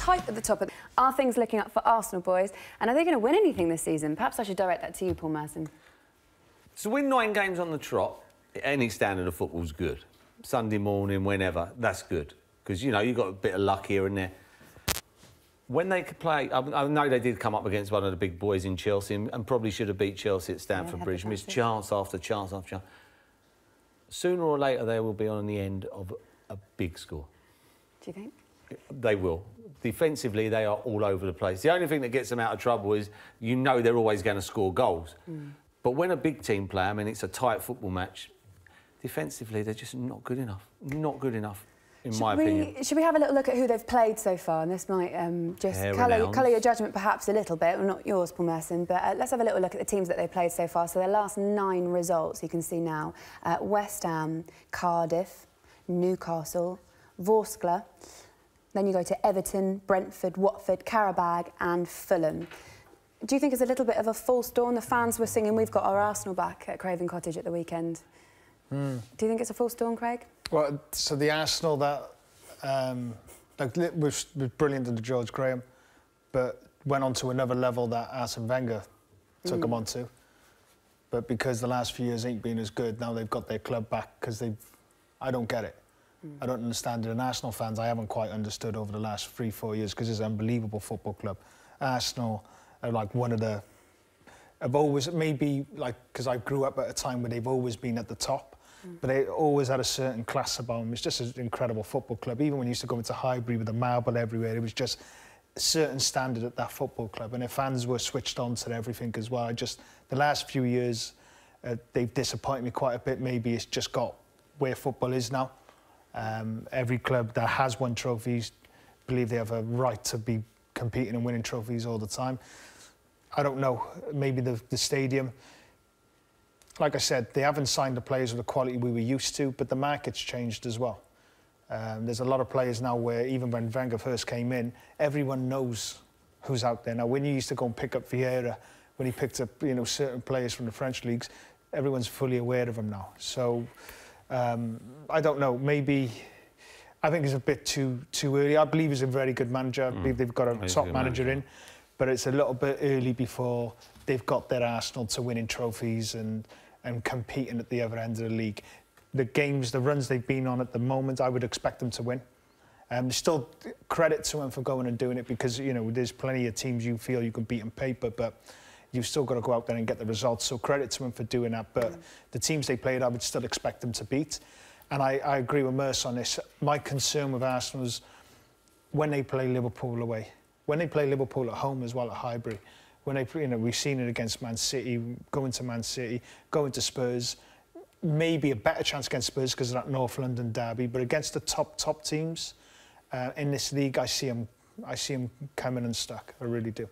tight at the top. Are things looking up for Arsenal, boys? And are they going to win anything this season? Perhaps I should direct that to you, Paul Merson. To win 9 games on the trot, any standard of football's good. Sunday morning, whenever, that's good. Because, you know, you've got a bit of luck here and there. When they could play, I know they did come up against one of the big boys in Chelsea and probably should have beat Chelsea at Stamford Bridge, missed chance after chance after chance. Sooner or later, they will be on the end of a big score. Do you think? They will. Defensively, they are all over the place. The only thing that gets them out of trouble is you know they're always going to score goals. But when a big team play, I mean, it's a tight football match, defensively, they're just not good enough. Not good enough, in my opinion. Should we have a little look at who they've played so far? And this might just colour your judgment perhaps a little bit. Well, not yours, Paul Merson, but let's have a little look at the teams that they've played so far. So their last 9 results, you can see now. West Ham, Cardiff, Newcastle, Vorskla. Then you go to Everton, Brentford, Watford, Qarabag and Fulham. Do you think it's a little bit of a false dawn? The fans were singing, "We've got our Arsenal back" at Craven Cottage at the weekend. Do you think it's a false dawn, Craig? Well, so the Arsenal that was brilliant under George Graham, but went on to another level that Arsene Wenger took them on to. But because the last few years ain't been as good, now they've got their club back because I don't get it. I don't understand it. And Arsenal fans, I haven't quite understood over the last 3-4 years because it's an unbelievable football club. Arsenal are like one of the... I've always, maybe like, because I grew up at a time where they've always been at the top, but they always had a certain class about them. It's just an incredible football club. Even when you used to go into Highbury with the marble everywhere, it was just a certain standard at that football club. And their fans were switched on to everything as well. The last few years, they've disappointed me quite a bit. Maybe it's just got where football is now. Every club that has won trophies believe they have a right to be competing and winning trophies all the time. I don't know, maybe the stadium. Like I said, they haven't signed the players with the quality we were used to, but the market's changed as well. There's a lot of players now where even when Wenger first came in, everyone knows who's out there. Now, when you used to go and pick up Vieira, when he picked up, you know, certain players from the French leagues, everyone's fully aware of him now. So, I don't know, maybe... I think it's a bit too early. I believe he's a very good manager. I believe they've got a top manager in. But it's a little bit early before they've got their Arsenal to winning trophies and competing at the other end of the league. The runs they've been on at the moment, I would expect them to win. Still credit to them for going and doing it because, you know, there's plenty of teams you feel you can beat on paper, but you've still got to go out there and get the results. So credit to them for doing that. But the teams they played, I would still expect them to beat. And I agree with Merson on this. My concern with Arsenal is when they play Liverpool away. When they play Liverpool at home as well at Highbury, when they, you know, we've seen it against Man City, going to Man City, going to Spurs, maybe a better chance against Spurs because of that North London derby, but against the top teams in this league, I see them coming unstuck. I really do.